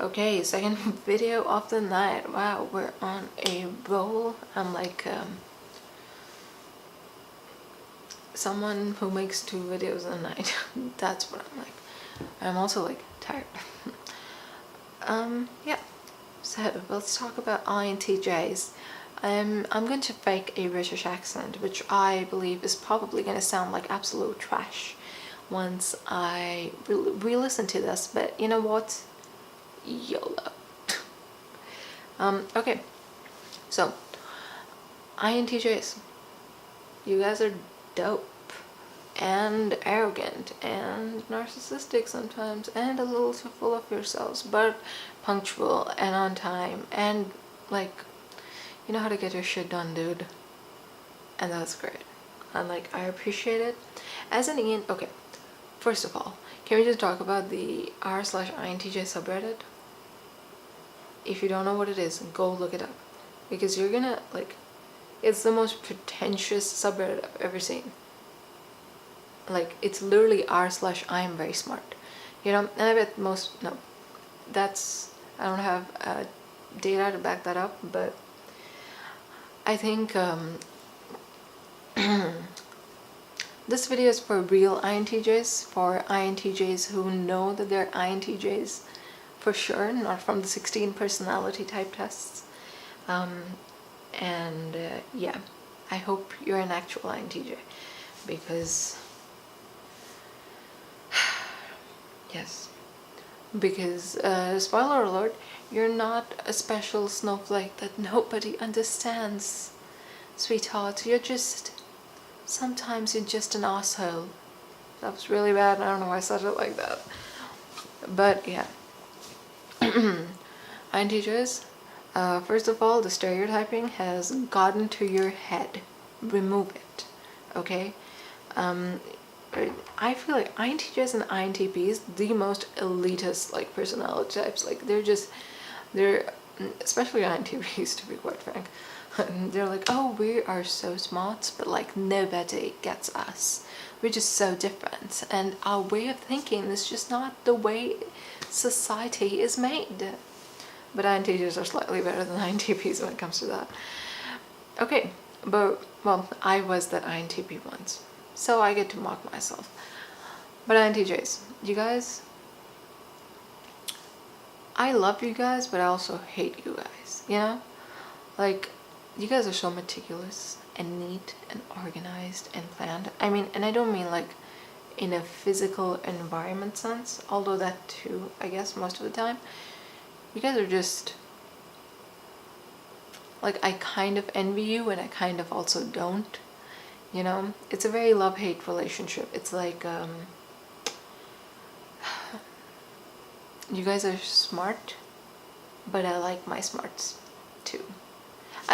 Okay, second video of the night. Wow, we're on a roll. I'm like someone who makes 2 videos a night. That's what I'm like. I'm also like tired. Yeah. So let's talk about INTJs. I'm going to fake a British accent, which I believe is probably going to sound like absolute trash once I re-listen to this. But you know what? YOLO. Okay, so INTJs, you guys are dope and arrogant and narcissistic sometimes and a little too full of yourselves, but punctual and on time and like, you know how to get your shit done, dude. And that's great. And like, I appreciate it. As an okay, first of all, can we just talk about the r/INTJ subreddit? If you don't know what it is, go look it up, because you're gonna like, it's the most pretentious subreddit I've ever seen. Like, it's literally r/I'm very smart, you know. And I bet most, no, that's, I don't have data to back that up, but I think this video is for real INTJs, for INTJs who know that they're INTJs for sure, not from the 16 personality type tests. Yeah, I hope you're an actual INTJ, because yes, because spoiler alert, you're not a special snowflake that nobody understands, sweetheart. You're just, sometimes you're just an asshole. That was really bad. I don't know why I said it like that, but yeah. INTJs, first of all, the stereotyping has gotten to your head. Remove it, okay? I feel like INTJs and INTPs, the most elitist like personality types. Like, they're especially INTPs, to be quite frank. They're like, oh, we are so smart, but like nobody gets us. We're just so different, and our way of thinking is just not the way society is made. But INTJs are slightly better than INTPs when it comes to that. Okay, but, well, I was that INTP once, so I get to mock myself. But INTJs, you guys, I love you guys, but I also hate you guys, you know? Like, you guys are so meticulous and neat and organized and planned. I mean, and I don't mean like in a physical environment sense, although that too, I guess, most of the time. You guys are just, like, I kind of envy you and I kind of also don't, you know? It's a very love-hate relationship. It's like, you guys are smart, but I like my smarts too.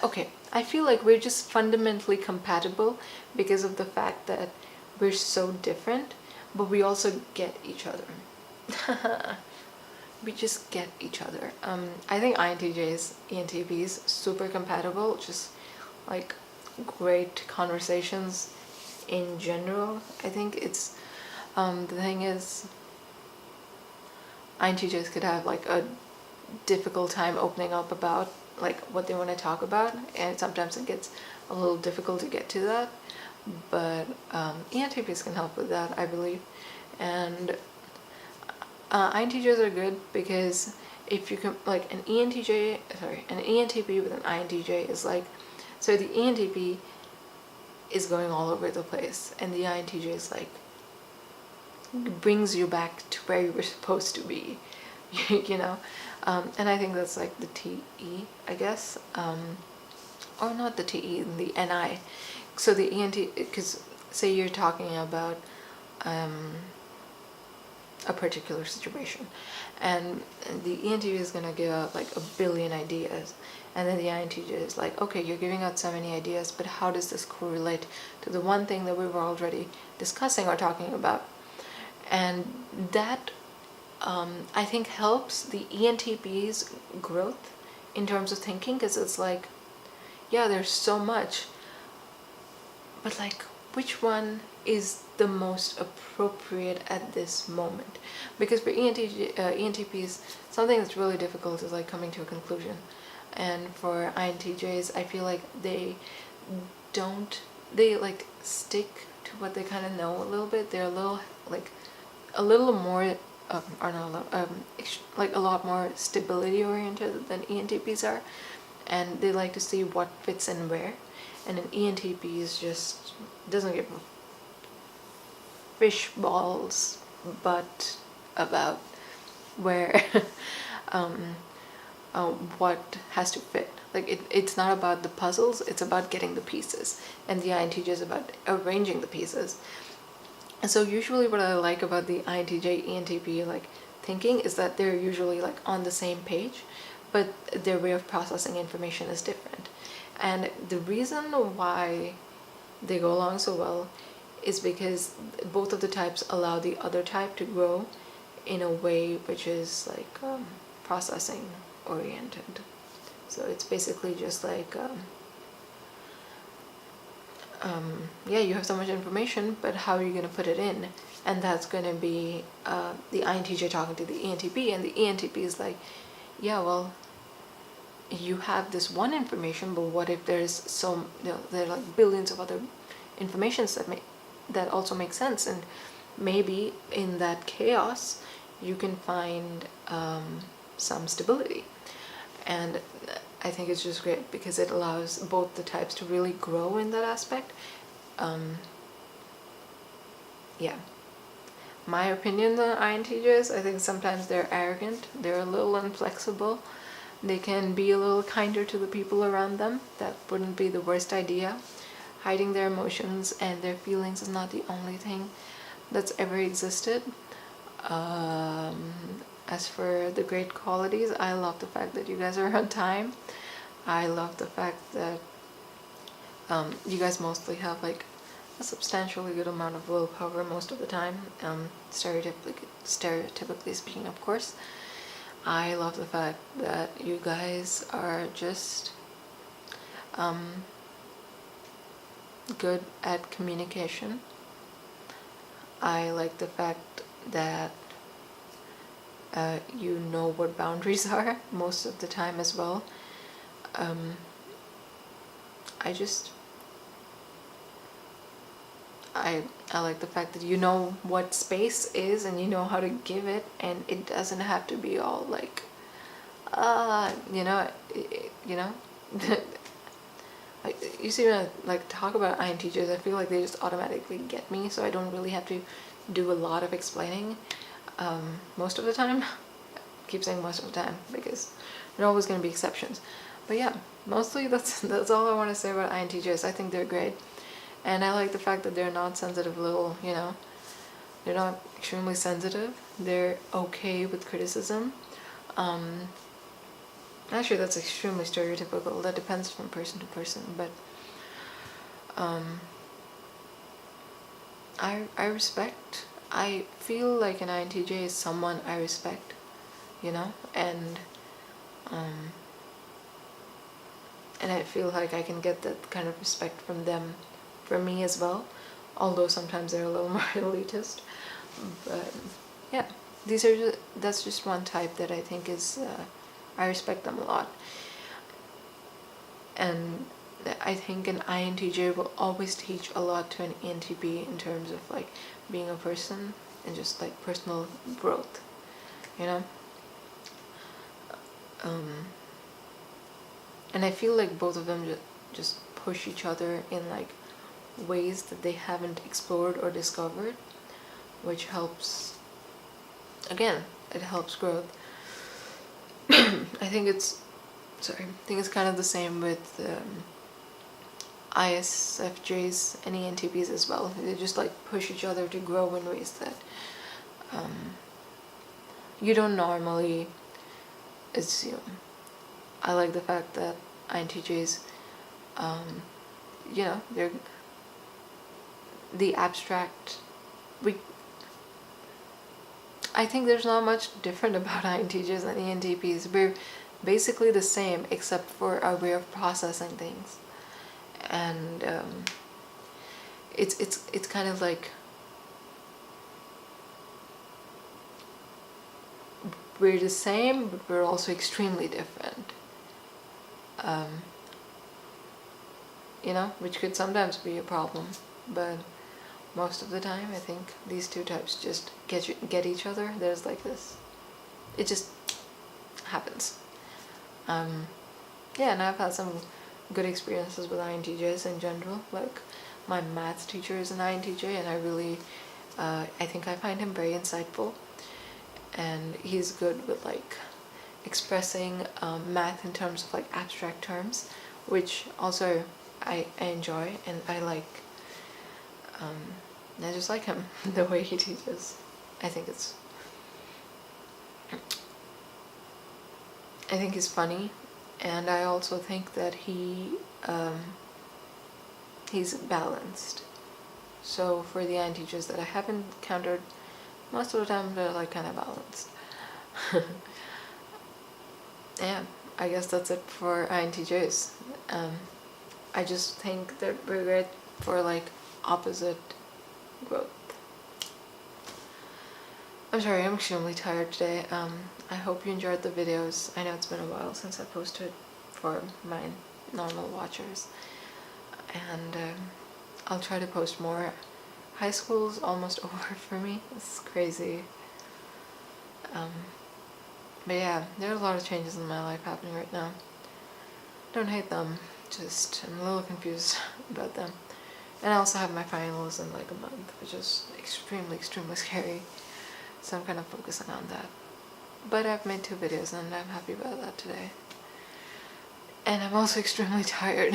Okay, I feel like we're just fundamentally compatible because of the fact that we're so different, but we also get each other. We just get each other. I think INTJs, ENTPs, super compatible, just like great conversations in general. I think it's, the thing is, INTJs could have like a difficult time opening up about like what they want to talk about, and sometimes it gets a little difficult to get to that, but ENTPs can help with that, I believe. And INTJs are good because if you can, like, an ENTP with an INTJ is like, so the ENTP is going all over the place, and the INTJ is like, brings you back to where you were supposed to be, you know? And I think that's like the TE, I guess, or not the TE, the NI. So the ENT, because say you're talking about a particular situation, and the ENTJ is gonna give out like a billion ideas, and then the INTJ is like, okay, you're giving out so many ideas, but how does this correlate to the one thing that we were already discussing or talking about? And that, I think, helps the ENTP's growth in terms of thinking, because it's like, yeah, there's so much, but like, which one is the most appropriate at this moment. Because for ENTPs, something that's really difficult is like coming to a conclusion. And for INTJs, I feel like they like stick to what they kind of know a little bit. They're a little more like a lot more stability oriented than ENTPs are, and they like to see what fits in where. And an ENTP is just doesn't give a fish balls but about where what has to fit. Like it's not about the puzzles, it's about getting the pieces, and the INTJ is about arranging the pieces. And so usually what I like about the INTJ ENTP like thinking is that they're usually like on the same page, but their way of processing information is different. And the reason why they go along so well is because both of the types allow the other type to grow in a way which is like processing oriented. So it's basically just like yeah, you have so much information, but how are you going to put it in? And that's going to be the INTJ talking to the ENTP, and the ENTP is like, yeah, well, you have this one information, but what if there's there are like billions of other informations that also make sense, and maybe in that chaos you can find some stability. And I think it's just great because it allows both the types to really grow in that aspect. Yeah, my opinion on INTJs, I think sometimes they're arrogant, they're a little inflexible, they can be a little kinder to the people around them. That wouldn't be the worst idea. Hiding their emotions and their feelings is not the only thing that's ever existed. As for the great qualities, I love the fact that you guys are on time. I love the fact that you guys mostly have like a substantially good amount of willpower most of the time, stereotypically speaking, of course. I love the fact that you guys are just good at communication. I like the fact that you know what boundaries are most of the time as well. I like the fact that you know what space is and you know how to give it, and it doesn't have to be all like you know you see when I like talk about INTJs, I feel like they just automatically get me, so I don't really have to do a lot of explaining most of the time. I keep saying most of the time because there are always going to be exceptions, but yeah, mostly that's all I want to say about INTJs. I think they're great, and I like the fact that they're not sensitive little, they're not extremely sensitive, they're okay with criticism. Actually, that's extremely stereotypical. That depends from person to person, but I feel like an INTJ is someone I respect, and I feel like I can get that kind of respect from them, from me as well, although sometimes they're a little more elitist. But yeah, that's just one type that I think is I respect them a lot. And I think an INTJ will always teach a lot to an ENTP in terms of like being a person and just like personal growth, and I feel like both of them just push each other in like ways that they haven't explored or discovered, which helps, again, it helps growth. I think it's kind of the same with ISFJs and ENTPs as well. They just like push each other to grow in ways that you don't normally assume. I like the fact that INTJs, they're the abstract. I think there's not much different about INTJs and ENTPs. We're basically the same, except for our way of processing things. And it's kind of like we're the same, but we're also extremely different. Which could sometimes be a problem, but most of the time I think these two types just get each other. There's like this, it just happens. And I've had some good experiences with INTJs in general. Like my maths teacher is an INTJ, and I think I find him very insightful, and he's good with like expressing math in terms of like abstract terms, which also I enjoy, and I just like him the way he teaches. I think he's funny, and I also think that he's balanced. So for the INTJs that I have encountered, most of the time they're like kind of balanced. Yeah, I guess that's it for INTJs. I just think that we're great for like opposite growth. I'm sorry, I'm extremely tired today. I hope you enjoyed the videos. I know it's been a while since I posted for my normal watchers, and I'll try to post more. High school's almost over for me. It's crazy. But yeah, there are a lot of changes in my life happening right now. Don't hate them, just I'm a little confused about them. And I also have my finals in like a month, which is extremely, extremely scary. So I'm kind of focusing on that. But I've made 2 videos and I'm happy about that today. And I'm also extremely tired.